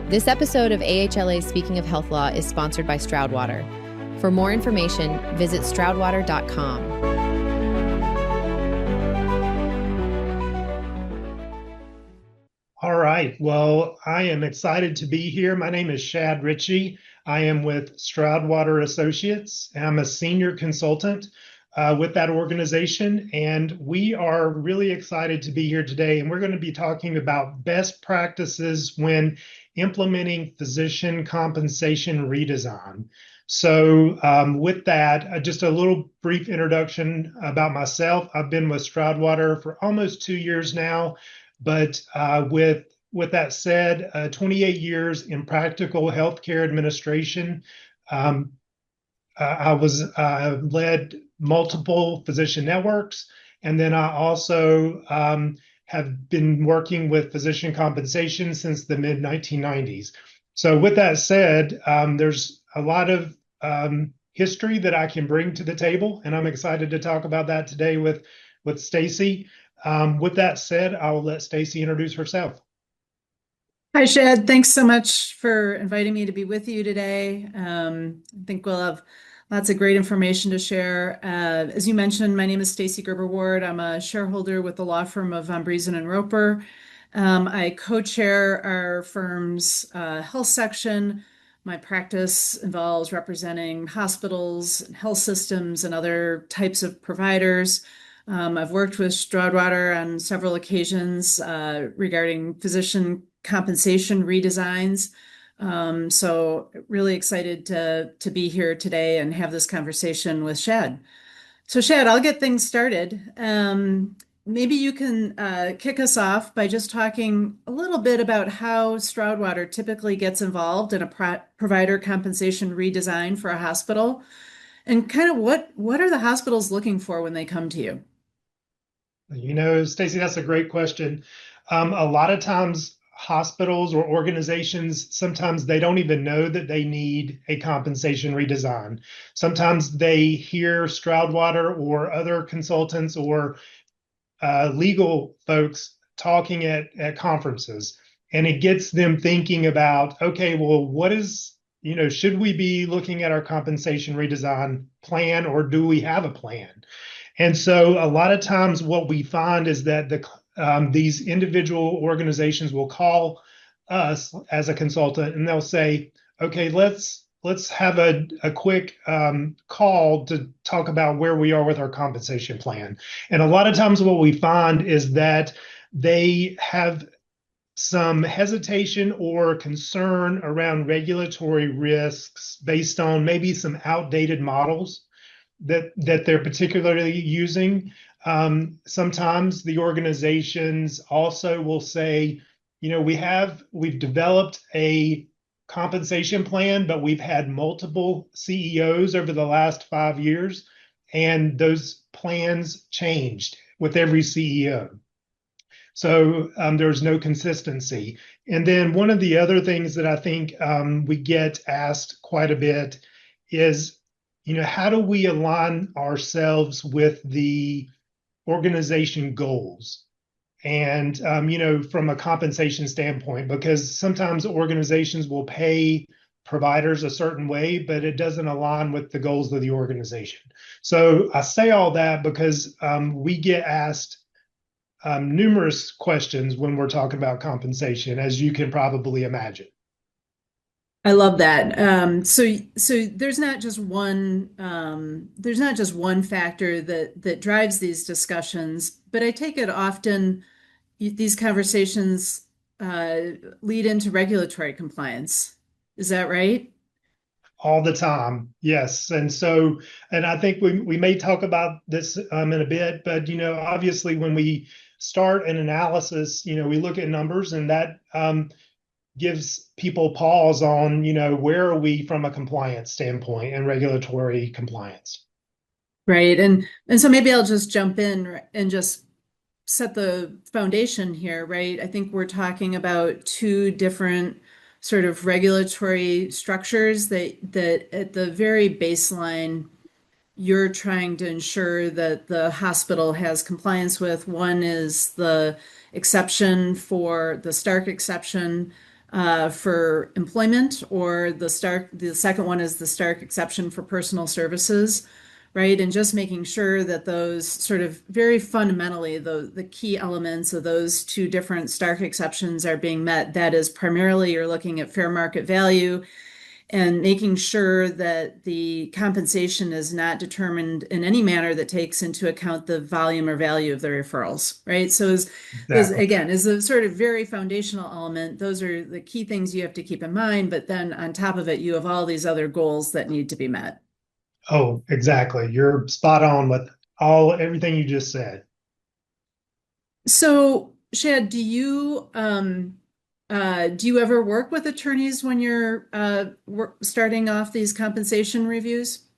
This episode of AHLA Speaking of Health Law is sponsored by Stroudwater. For more information, visit stroudwater.com. All right. Well, I am excited to be here. My name is Shad Ritchie. I am with Stroudwater Associates. I'm a senior consultant with that organization, and we are really excited to be here today. And we're going to be talking about best practices when implementing physician compensation redesign. So with that, just a little brief introduction about myself. I've been with Stroudwater for almost 2 years now. But with that said, 28 years in practical healthcare administration. I led multiple physician networks, and then I also have been working with physician compensation since the mid 1990s. So with that said, there's a lot of history that I can bring to the table, and I'm excited to talk about that today with Stacy. With that said, I will let Stacy introduce herself. Hi, Shad. Thanks so much for inviting me to be with you today. I think we'll have lots of great information to share. As you mentioned, my name is Stacy Gerber-Ward. I'm a shareholder with the law firm of Von Briesen and Roper. I co-chair our firm's health section. My practice involves representing hospitals, health systems, and other types of providers. I've worked with Stroudwater on several occasions regarding physician compensation redesigns. So really excited to be here today and have this conversation with Shad. So Shad, I'll get things started. Maybe you can kick us off by just talking a little bit about how Stroudwater typically gets involved in a provider compensation redesign for a hospital, and kind of what are the hospitals looking for when they come to you? Stacy, that's a great question. A lot of times hospitals or organizations, sometimes they don't even know that they need a compensation redesign. Sometimes they hear Stroudwater or other consultants or legal folks talking at conferences, and it gets them thinking about, okay, well, should we be looking at our compensation redesign plan, or do we have a plan? And so a lot of times what we find is that these individual organizations will call us as a consultant and they'll say, okay, let's have a quick call to talk about where we are with our compensation plan. And a lot of times what we find is that they have some hesitation or concern around regulatory risks based on maybe some outdated models that they're particularly using. Sometimes the organizations also will say, we've developed a compensation plan, but we've had multiple CEOs over the last 5 years, and those plans changed with every CEO. So there's no consistency. And then one of the other things that I think we get asked quite a bit is, how do we align ourselves with the organization goals? And, from a compensation standpoint, because sometimes organizations will pay providers a certain way, but it doesn't align with the goals of the organization. So I say all that because we get asked numerous questions when we're talking about compensation, as you can probably imagine. I love that. So there's not just one factor that drives these discussions, but I take it often these conversations lead into regulatory compliance. Is that right? All the time, yes. And I think we may talk about this in a bit, but obviously when we start an analysis, we look at numbers, and that gives people pause on, where are we from a compliance standpoint and regulatory compliance. Right. And so maybe I'll just jump in and just set the foundation here, right? I think we're talking about two different sort of regulatory structures that at the very baseline, you're trying to ensure that the hospital has compliance with. One is the exception for the Stark exception for employment, or the second one is the Stark exception for personal services, right? And just making sure that those sort of very fundamentally, the key elements of those two different Stark exceptions are being met. That is primarily you're looking at fair market value and making sure that the compensation is not determined in any manner that takes into account the volume or value of the referrals, right? So Exactly. again, is a sort of very foundational element. Those are the key things you have to keep in mind, but then on top of it, you have all these other goals that need to be met. Oh, exactly. You're spot on with everything you just said. So, Shad, do you ever work with attorneys when you're starting off these compensation reviews?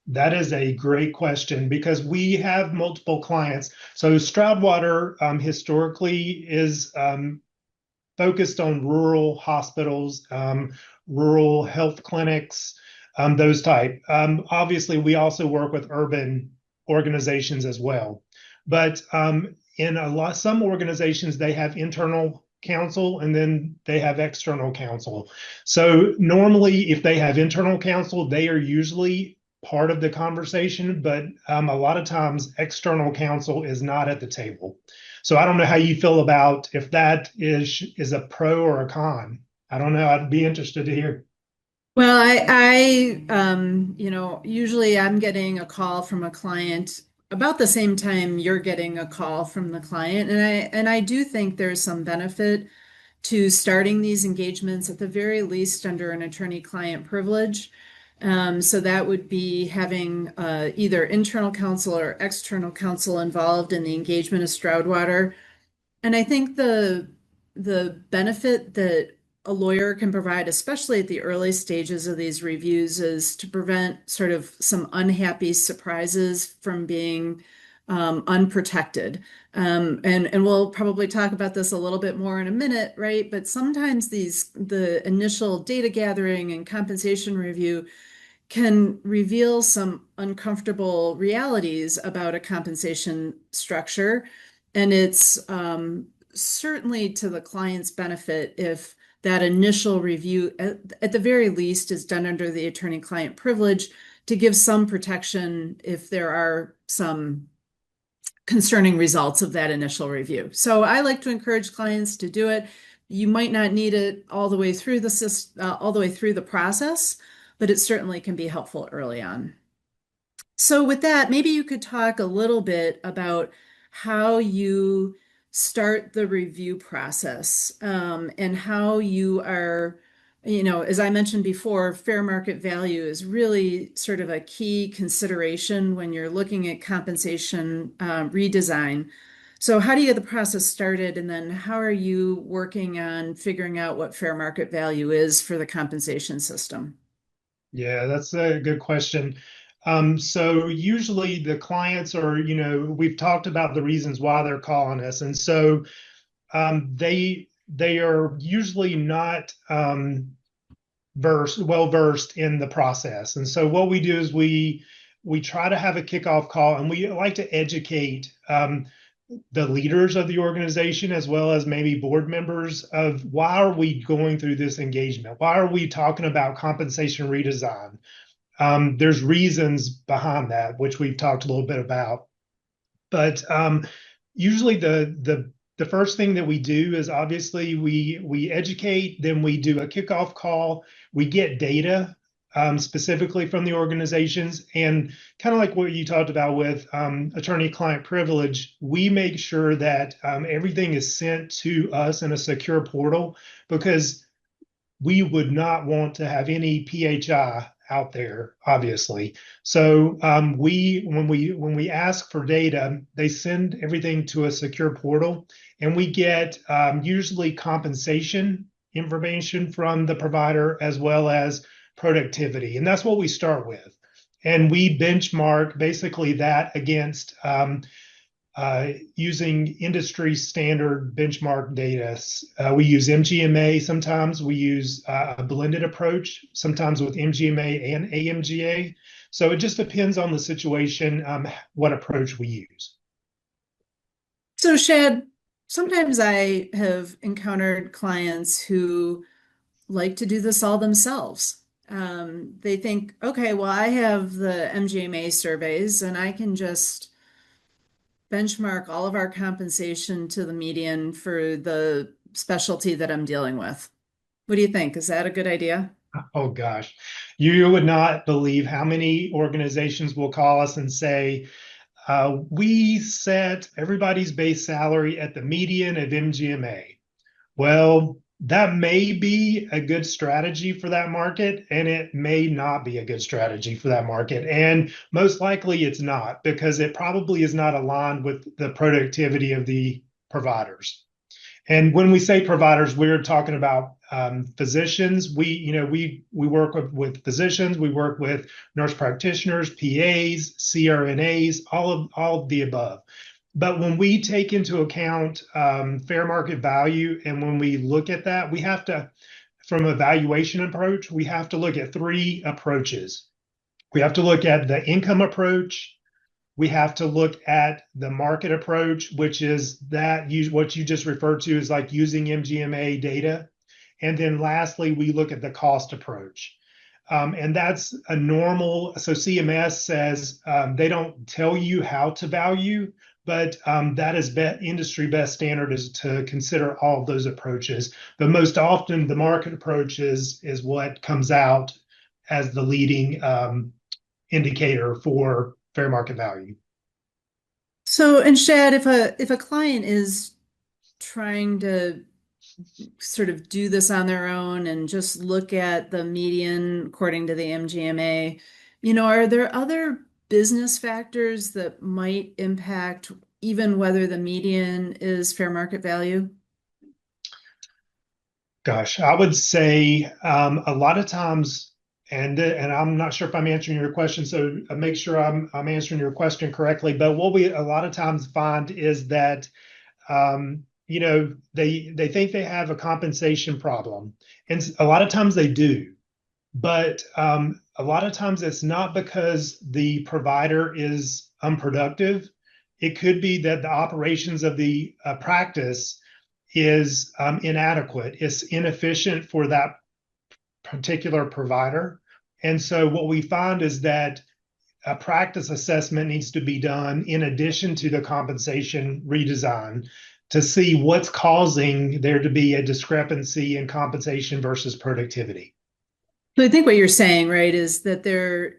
That is a great question because we have multiple clients. So Stroudwater historically is focused on rural hospitals, rural health clinics, those type. Obviously, we also work with urban organizations as well. But in some organizations, they have internal counsel and then they have external counsel. So normally, if they have internal counsel, they are usually part of the conversation, but a lot of times external counsel is not at the table. So I don't know how you feel about if that is a pro or a con. I don't know. I'd be interested to hear. Well, usually I'm getting a call from a client about the same time you're getting a call from the client, and I do think there's some benefit to starting these engagements at the very least under an attorney-client privilege. So that would be having either internal counsel or external counsel involved in the engagement of Stroudwater. And I think the benefit that a lawyer can provide, especially at the early stages of these reviews, is to prevent sort of some unhappy surprises from being unprotected. And we'll probably talk about this a little bit more in a minute, right? But sometimes the initial data gathering and compensation review can reveal some uncomfortable realities about a compensation structure. And it's certainly to the client's benefit if that initial review, at the very least, is done under the attorney-client privilege to give some protection if there are some concerning results of that initial review. So I like to encourage clients to do it. You might not need it all the way through the process, but it certainly can be helpful early on. So with that, maybe you could talk a little bit about how you start the review process, and how you are, as I mentioned before, fair market value is really sort of a key consideration when you're looking at compensation redesign. So how do you get the process started, and then how are you working on figuring out what fair market value is for the compensation system? Yeah, that's a good question. So usually the clients are, we've talked about the reasons why they're calling us, and so they are usually not well versed in the process. And so what we do is we try to have a kickoff call, and we like to educate the leaders of the organization as well as maybe board members of why are we going through this engagement? Why are we talking about compensation redesign? There's reasons behind that, which we've talked a little bit about. But usually the first thing that we do is obviously we educate, then we do a kickoff call. We get data specifically from the organizations, and kind of like what you talked about with attorney-client privilege, we make sure that everything is sent to us in a secure portal because we would not want to have any PHI out there, obviously. So when we ask for data, they send everything to a secure portal, and we get usually compensation information from the provider as well as productivity, and that's what we start with. And we benchmark basically that against using industry standard benchmark data. We use MGMA. Sometimes we use a blended approach, sometimes with MGMA and AMGA. So it just depends on the situation, what approach we use. So Shad, sometimes I have encountered clients who like to do this all themselves. They think, okay, well, I have the MGMA surveys and I can just benchmark all of our compensation to the median for the specialty that I'm dealing with. What do you think? Is that a good idea? Oh gosh, you would not believe how many organizations will call us and say, we set everybody's base salary at the median of MGMA. Well, that may be a good strategy for that market, and it may not be a good strategy for that market. And most likely it's not, because it probably is not aligned with the productivity of the providers. And when we say providers, we're talking about physicians. We work with physicians. We work with nurse practitioners, PAs, CRNAs, all of the above. But when we take into account fair market value, and when we look at that, we have to, from a valuation approach, we have to look at three approaches. We have to look at the income approach. We have to look at the market approach, which is what you just referred to is like using MGMA data. And then lastly, we look at the cost approach. And that's a normal. So CMS says they don't tell you how to value, but that is industry best standard is to consider all of those approaches. But most often, the market approach is what comes out as the leading indicator for fair market value. So, and Shad, if a client is trying to sort of do this on their own and just look at the median according to the MGMA, are there other business factors that might impact even whether the median is fair market value? Gosh, I would say a lot of times, and I'm not sure if I'm answering your question, so make sure I'm answering your question correctly. But what we a lot of times find is that they think they have a compensation problem, and a lot of times they do. But a lot of times it's not because the provider is unproductive. It could be that the operations of the practice is inadequate, it's inefficient for that particular provider. And so what we find is that a practice assessment needs to be done in addition to the compensation redesign to see what's causing there to be a discrepancy in compensation versus productivity. So I think what you're saying, right, is that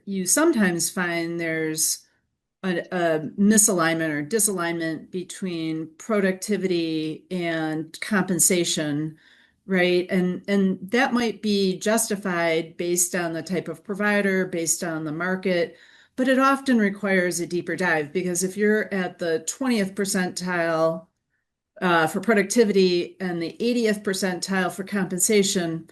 you sometimes find there's a misalignment or disalignment between productivity and compensation, right? And that might be justified based on the type of provider, based on the market, but it often requires a deeper dive because if you're at the 20th percentile for productivity and the 80th percentile for compensation,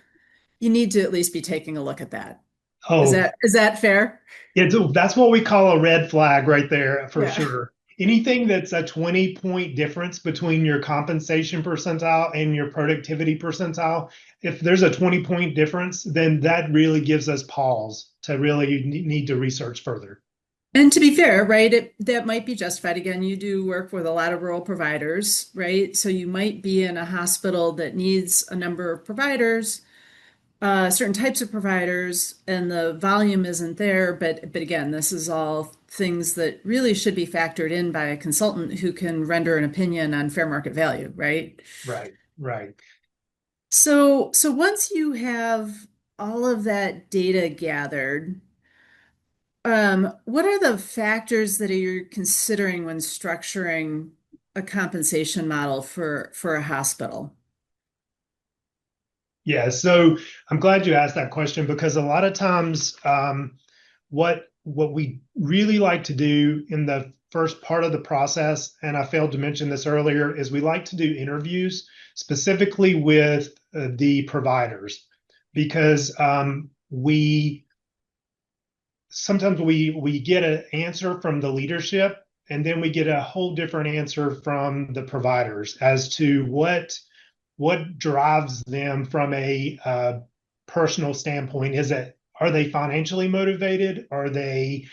you need to at least be taking a look at that. Is Oh, that fair? that's what we call a red flag right there for Yeah. sure. Anything that's a 20-point difference between your compensation percentile and your productivity percentile, if there's a 20-point difference, then that really gives us pause to really need to research further. And to be fair, right, that might be justified. Again, you do work with a lot of rural providers, right? So you might be in a hospital that needs a number of providers, certain types of providers, and the volume isn't there. But again, this is all things that really should be factored in by a consultant who can render an opinion on fair market value, right? Right, right. So once you have all of that data gathered, what are the factors that you're considering when structuring a compensation model for a hospital? Yeah, so I'm glad you asked that question because a lot of times what we really like to do in the first part of the process, and I failed to mention this earlier, is we like to do interviews specifically with the providers because we sometimes we get an answer from the leadership and then we get a whole different answer from the providers as to what drives them from a personal standpoint. Are they financially motivated? Are they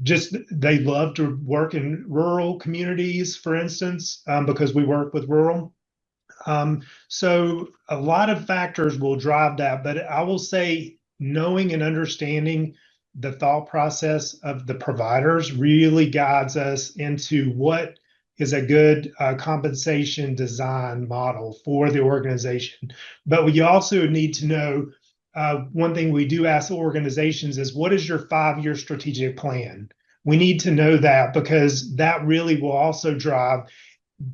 just they love to work in rural communities, for instance, because we work with rural. So a lot of factors will drive that, but I will say knowing and understanding the thought process of the providers really guides us into what is a good compensation design model for the organization. But you also need to know one thing we do ask organizations is what is your 5-year strategic plan? We need to know that because that really will also drive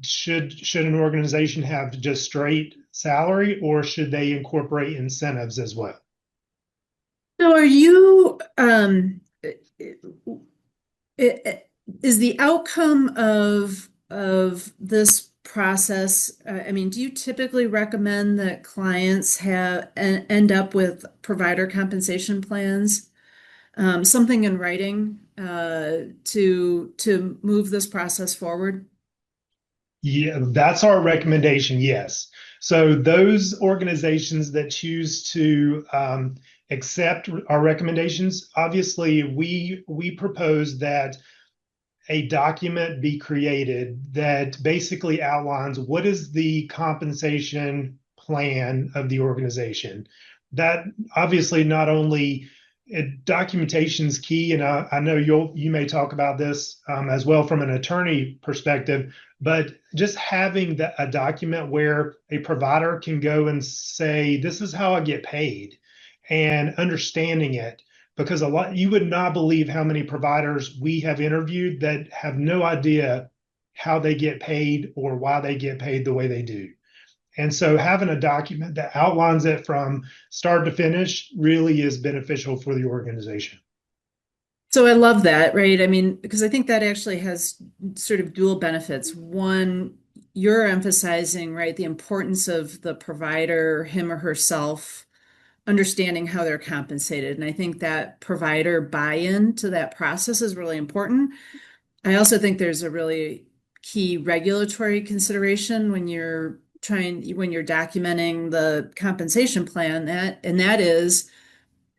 should an organization have just straight salary or should they incorporate incentives as well? So are you, is the outcome of this process, I mean, do you typically recommend that clients have end up with provider compensation plans, something in writing, to move this process forward? Yeah, that's our recommendation. Yes. So those organizations that choose to accept our recommendations, obviously, we propose that a document be created that basically outlines what is the compensation plan of the organization. That obviously not only documentation is key, and I know you may talk about this as well from an attorney perspective, but just having a document where a provider can go and say, "This is how I get paid," and understanding it because a lot you would not believe how many providers we have interviewed that have no idea how they get paid or why they get paid the way they do. And so having a document that outlines it from start to finish really is beneficial for the organization. So I love that, right? I mean, because I think that actually has sort of dual benefits. One, you're emphasizing, right, the importance of the provider, him or herself, understanding how they're compensated. And I think that provider buy-in to that process is really important. I also think there's a really key regulatory consideration when you're documenting the compensation plan, that is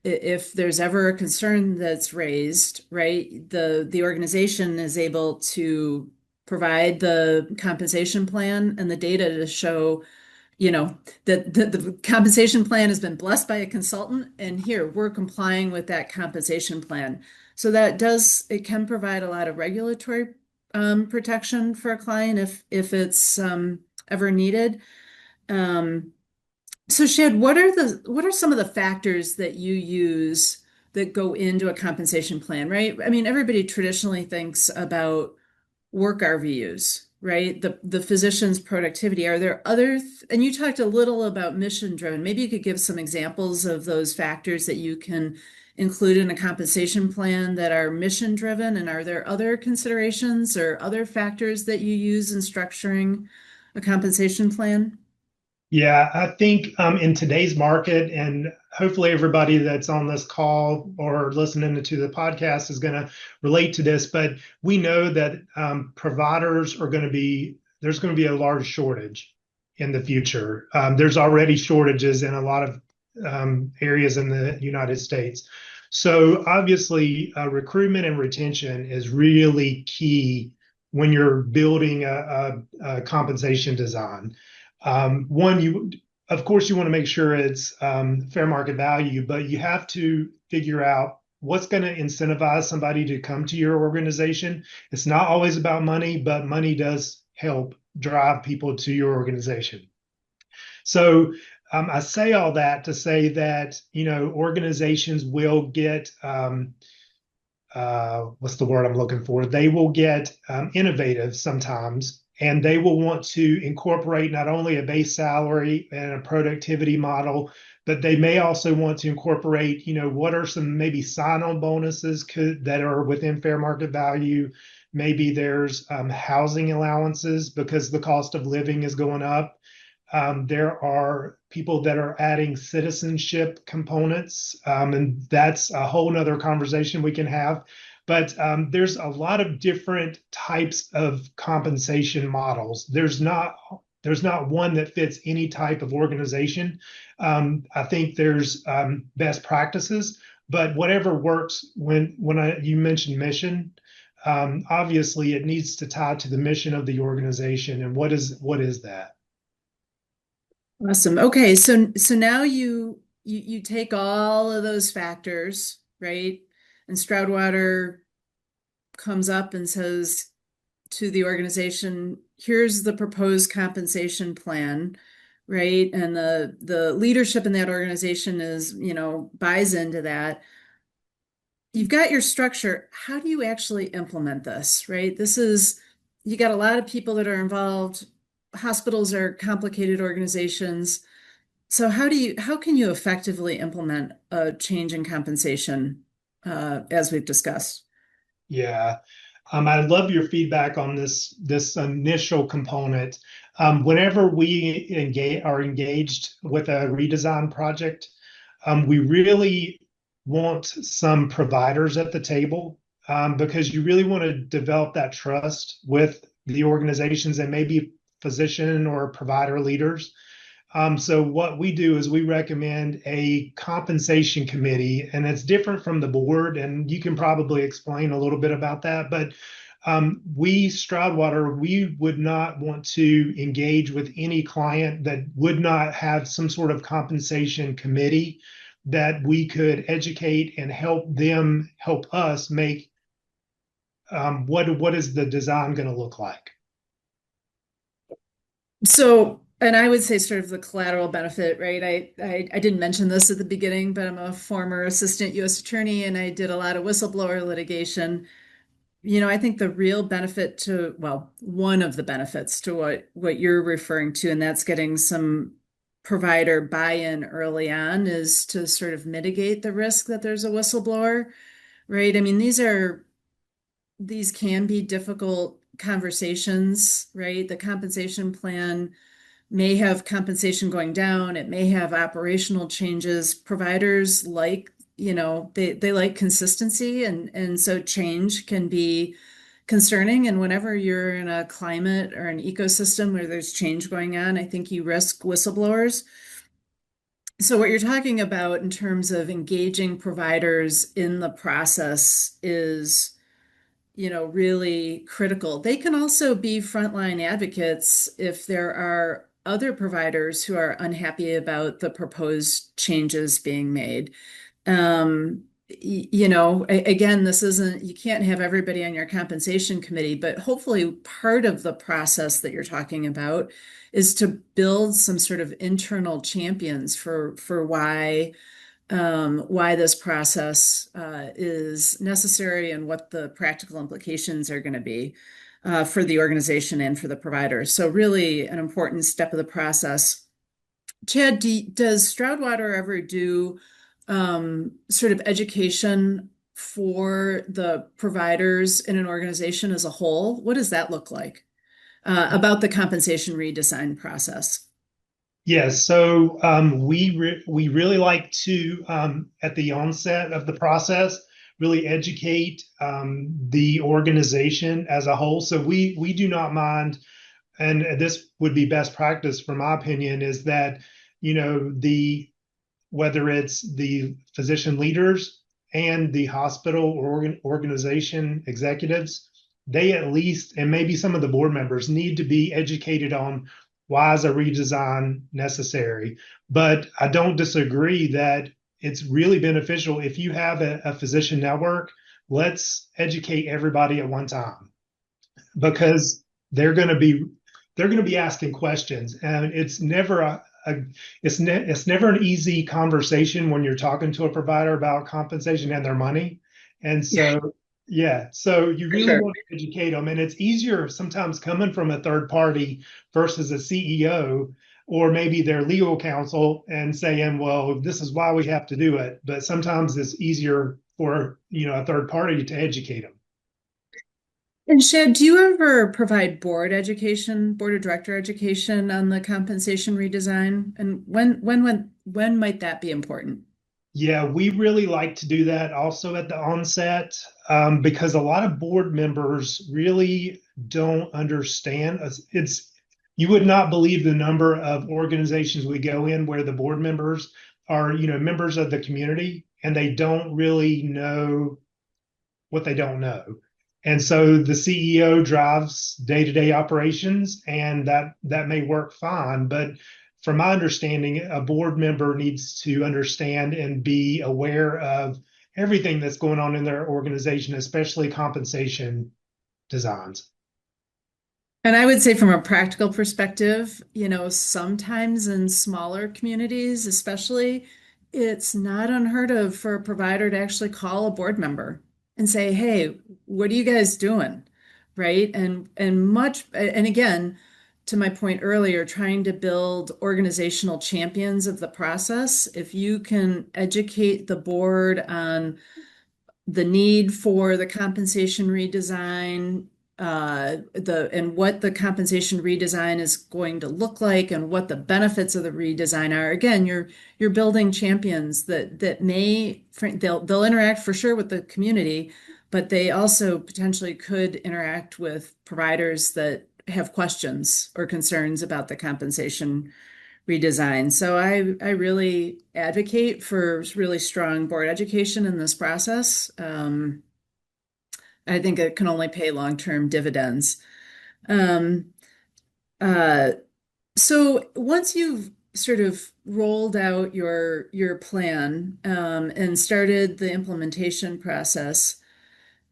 if there's ever a concern that's raised, right, the organization is able to provide the compensation plan and the data to show, that the compensation plan has been blessed by a consultant, and here we're complying with that compensation plan. So it can provide a lot of regulatory protection for a client if it's ever needed. So Shad, what are some of the factors that you use that go into a compensation plan, right? I mean, everybody traditionally thinks about work RVUs, right? The physician's productivity. Are there and you talked a little about mission driven. Maybe you could give some examples of those factors that you can include in a compensation plan that are mission driven. And are there other considerations or other factors that you use in structuring a compensation plan? Yeah, I think in today's market, and hopefully everybody that's on this call or listening to the podcast is going to relate to this, but we know that providers there's going to be a large shortage in the future. There's already shortages in a lot of areas in the United States. So obviously, recruitment and retention is really key when you're building a compensation design. Of course, you want to make sure it's fair market value, but you have to figure out what's going to incentivize somebody to come to your organization. It's not always about money, but money does help drive people to your organization. So I say all that to say that, organizations will get what's the word I'm looking for? They will get innovative sometimes, and they will want to incorporate not only a base salary and a productivity model, but they may also want to incorporate, what are some maybe sign-on bonuses that are within fair market value. Maybe there's housing allowances because the cost of living is going up. There are people that are adding citizenship components, and that's a whole nother conversation we can have. But there's a lot of different types of compensation models. There's not one that fits any type of organization. I think there's best practices, but whatever works. You mentioned mission, obviously it needs to tie to the mission of the organization. And what is that? Awesome. Okay, so now you take all of those factors, right? And Stroudwater comes up and says to the organization, here's the proposed compensation plan, right? And the leadership in that organization is, buys into that. You've got your structure. How do you actually implement this, right? You got a lot of people that are involved. Hospitals are complicated organizations. So how can you effectively implement a change in compensation, as we've discussed? Yeah. I love your feedback on this initial component. Whenever we are engaged with a redesign project, we really want some providers at the table, because you really want to develop that trust with the organizations and maybe physician or provider leaders. So what we do is we recommend a compensation committee, and it's different from the board, and you can probably explain a little bit about that. But Stroudwater, we would not want to engage with any client that would not have some sort of compensation committee that we could educate and help us make, what is the design going to look like. So, and I would say sort of the collateral benefit, right? I didn't mention this at the beginning, but I'm a former assistant U.S. attorney and I did a lot of whistleblower litigation. I think the real benefit well, one of the benefits to what you're referring to, and that's getting some provider buy-in early on, is to sort of mitigate the risk that there's a whistleblower, right? I mean, these can be difficult conversations, right? The compensation plan may have compensation going down, it may have operational changes. Providers they like consistency, and so change can be concerning. And whenever you're in a climate or an ecosystem where there's change going on, I think you risk whistleblowers. So what you're talking about in terms of engaging providers in the process is, really critical. They can also be frontline advocates if there are other providers who are unhappy about the proposed changes being made. Again, you can't have everybody on your compensation committee, but hopefully part of the process that you're talking about is to build some sort of internal champions for why this process is necessary and what the practical implications are going to be for the organization and for the providers. So really an important step of the process. Chad, does Stroudwater ever do sort of education for the providers in an organization as a whole? What does that look like about the compensation redesign process? Yes, so we really like to, at the onset of the process, really educate the organization as a whole. So we do not mind, and this would be best practice, from my opinion, is that whether it's the physician leaders and the hospital or organization executives, they at least, and maybe some of the board members, need to be educated on why is a redesign necessary. But I don't disagree that it's really beneficial if you have a physician network. Let's educate everybody at one time, because they're going to be asking questions, and it's never it's never an easy conversation when you're talking to a provider about compensation and their money. And so so you really want to educate them, and it's easier sometimes coming from a third party versus a CEO or maybe their legal counsel and saying, well, this is why we have to do it. But sometimes it's easier for a third party to educate them. And Shad, do you ever provide board of director education on the compensation redesign? And when might that be important? Yeah, we really like to do that also at the onset, because a lot of board members really don't understand. You would not believe the number of organizations we go in where the board members are, members of the community, and they don't really know what they don't know. And so the CEO drives day-to-day operations, and that may work fine. But from my understanding, a board member needs to understand and be aware of everything that's going on in their organization, especially compensation designs. And I would say from a practical perspective, sometimes in smaller communities, especially, it's not unheard of for a provider to actually call a board member and say, "Hey, what are you guys doing?" Right? And again, to my point earlier, trying to build organizational champions of the process. If you can educate the board on the need for the compensation redesign, and what the compensation redesign is going to look like, and what the benefits of the redesign are. Again, you're building champions that they'll interact for sure with the community, but they also potentially could interact with providers that have questions or concerns about the compensation redesign. So I really advocate for really strong board education in this process. I think it can only pay long-term dividends. Um, uh, so once you've sort of rolled out your plan, and started the implementation process,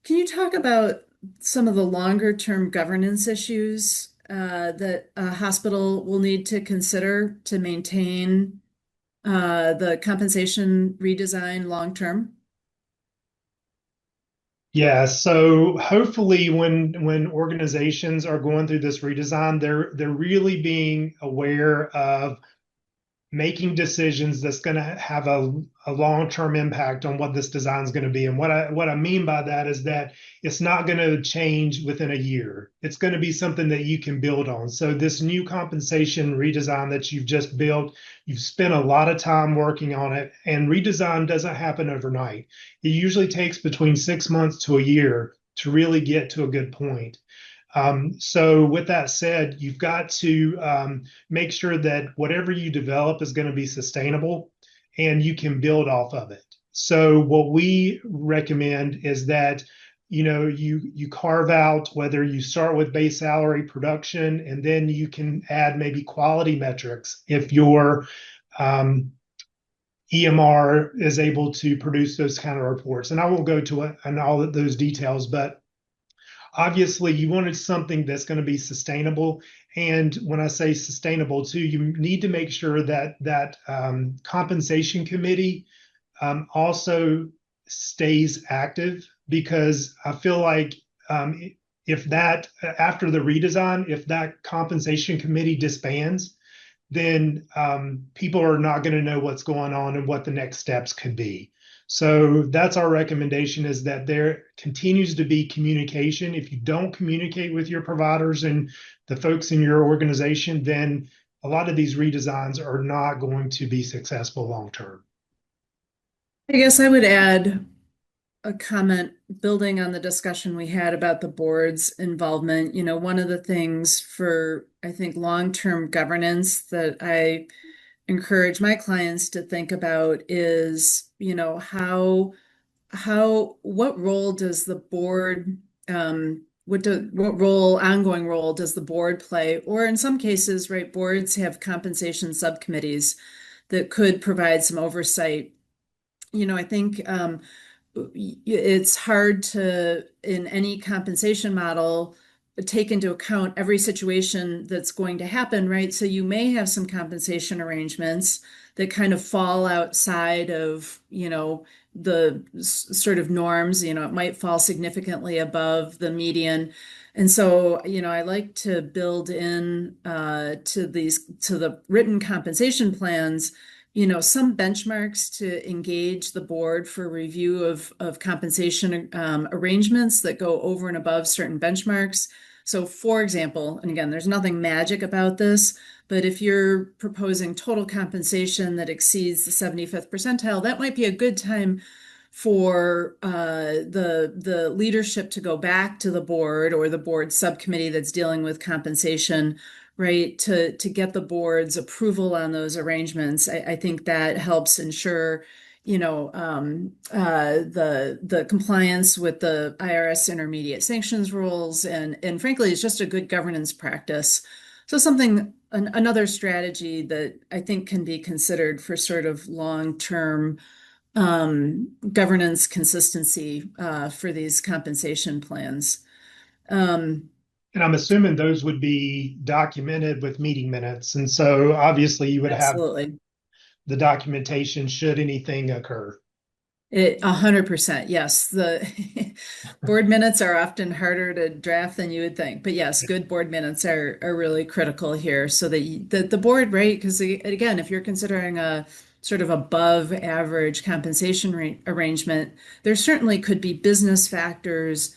can you talk about some of the longer term governance issues that a hospital will need to consider to maintain the compensation redesign long term? Yeah, so hopefully when organizations are going through this redesign, they're really being aware of making decisions that's going to have a long-term impact on what this design is going to be. And what I mean by that is that it's not going to change within a year. It's going to be something that you can build on. So this new compensation redesign that you've just built, you've spent a lot of time working on it, and redesign doesn't happen overnight. It usually takes between 6 months to a year to really get to a good point. So with that said, you've got to make sure that whatever you develop is going to be sustainable and you can build off of it. So what we recommend is that you carve out, whether you start with base salary production, and then you can add maybe quality metrics if your EMR is able to produce those kind of reports. And I won't go to all of those details, but obviously you wanted something that's going to be sustainable. And when I say sustainable too, you need to make sure that compensation committee also stays active, because I feel like if that after the redesign, if that compensation committee disbands, then people are not going to know what's going on and what the next steps could be. So that's our recommendation, is that there continues to be communication. If you don't communicate with your providers and the folks in your organization, then a lot of these redesigns are not going to be successful long term. I guess I would add a comment building on the discussion we had about the board's involvement. One of the things for, I think, long-term governance that I encourage my clients to think about is, what role does the board, ongoing role does the board play? Or in some cases, right, boards have compensation subcommittees that could provide some oversight. I think it's hard to, in any compensation model, take into account every situation that's going to happen, right? So you may have some compensation arrangements that kind of fall outside of, the sort of norms. It might fall significantly above the median. And so, I like to build in to the written compensation plans, some benchmarks to engage the board for review of compensation arrangements that go over and above certain benchmarks. So for example, and again, there's nothing magic about this, but if you're proposing total compensation that exceeds the 75th percentile, that might be a good time for the leadership to go back to the board or the board subcommittee that's dealing with compensation, right, to get the board's approval on those arrangements. I think that helps ensure, the compliance with the IRS intermediate sanctions rules, and frankly, it's just a good governance practice. So another strategy that I think can be considered for sort of long-term governance consistency for these compensation plans. And I'm assuming those would be documented with meeting minutes. And so obviously you would have Absolutely. the documentation should anything occur. 100%, yes. The board minutes are often harder to draft than you would think, but yes, good board minutes are really critical here, so that the board, right? Because again, if you're considering a sort of above average compensation arrangement, there certainly could be business factors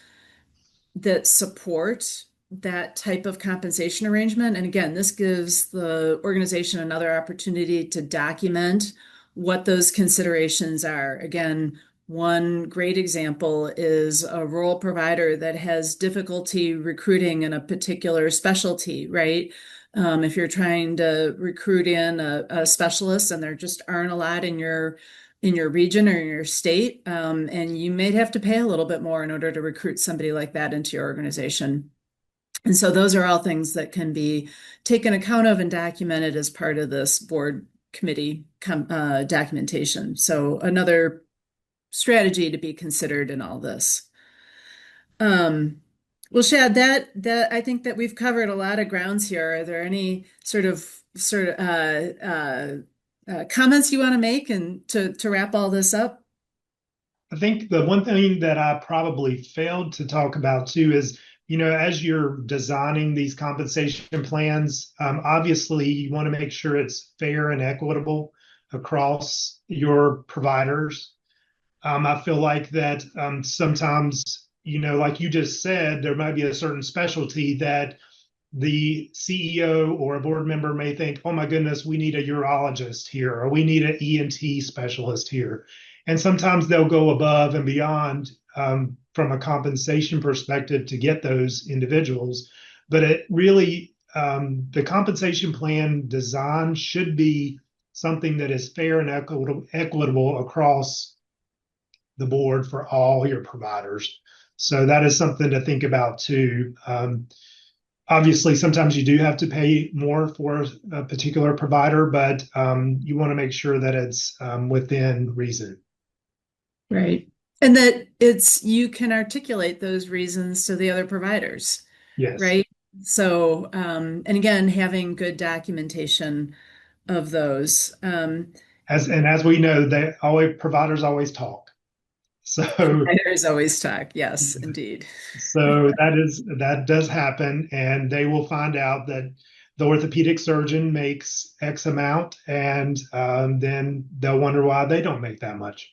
that support that type of compensation arrangement. And again, this gives the organization another opportunity to document what those considerations are. Again, one great example is a rural provider that has difficulty recruiting in a particular specialty, right? If you're trying to recruit in a specialist and there just aren't a lot in your region or in your state, and you may have to pay a little bit more in order to recruit somebody like that into your organization. And so those are all things that can be taken account of and documented as part of this board committee documentation. So another strategy to be considered in all this. Well, Shad, that I think that we've covered a lot of grounds here. Are there any sort of comments you want to make and to wrap all this up? I think the one thing that I probably failed to talk about too is, as you're designing these compensation plans, obviously you want to make sure it's fair and equitable across your providers. I feel like that sometimes, like you just said, there might be a certain specialty that the CEO or a board member may think, oh my goodness, we need a urologist here, or we need an ENT specialist here. And sometimes they'll go above and beyond from a compensation perspective to get those individuals. But it really, the compensation plan design should be something that is fair and equitable across the board for all your providers. So that is something to think about too. Obviously, sometimes you do have to pay more for a particular provider, but you want to make sure that it's within reason. Right. And that you can articulate those reasons to the other providers. Yes. Right. So, and again, having good documentation of those. As we know, providers always talk. So Providers always talk. Yes, indeed. So that does happen, and they will find out that the orthopedic surgeon makes X amount, and then they'll wonder why they don't make that much.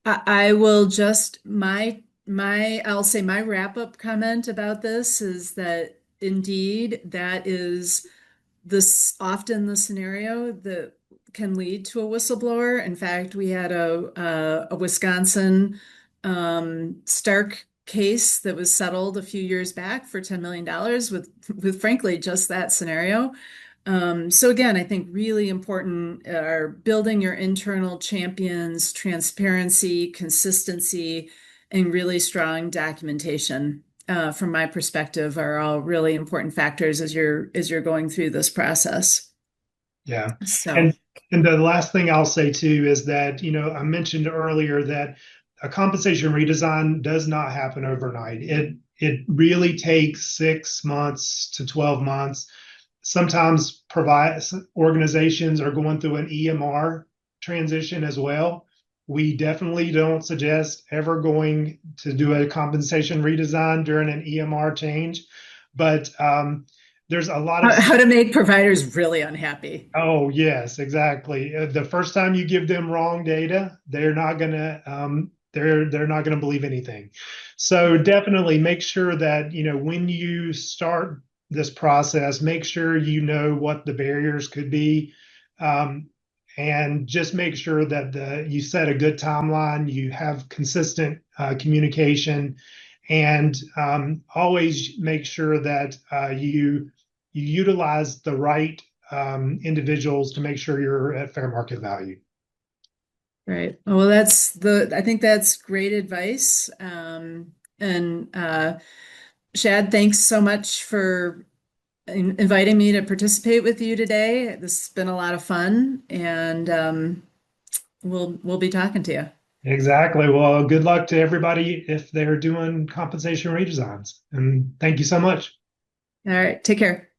I will just I'll say my wrap-up comment about this is that indeed that is often the scenario that can lead to a whistleblower. In fact, we had a Wisconsin Stark case that was settled a few years back for $10 million with frankly just that scenario. So again, I think really important are building your internal champions, transparency, consistency, and really strong documentation. From my perspective, are all really important factors as you're going through this process. Yeah. So, and the last thing I'll say too is that, I mentioned earlier that a compensation redesign does not happen overnight. It really takes 6 months to 12 months. Sometimes organizations are going through an EMR transition as well. We definitely don't suggest ever going to do a compensation redesign during an EMR change, but there's a lot of how to make providers really unhappy. Oh, yes, exactly. The first time you give them wrong data, they're not gonna believe anything. So definitely make sure that when you start this process, make sure you know what the barriers could be, and just make sure that you set a good timeline, you have consistent communication, and always make sure that you utilize the right individuals to make sure you're at fair market value. Right. Well, I think that's great advice. And Shad, thanks so much for inviting me to participate with you today. This has been a lot of fun, and we'll be talking to you. Exactly. Well, good luck to everybody if they're doing compensation redesigns. And thank you so much. All right. Take care.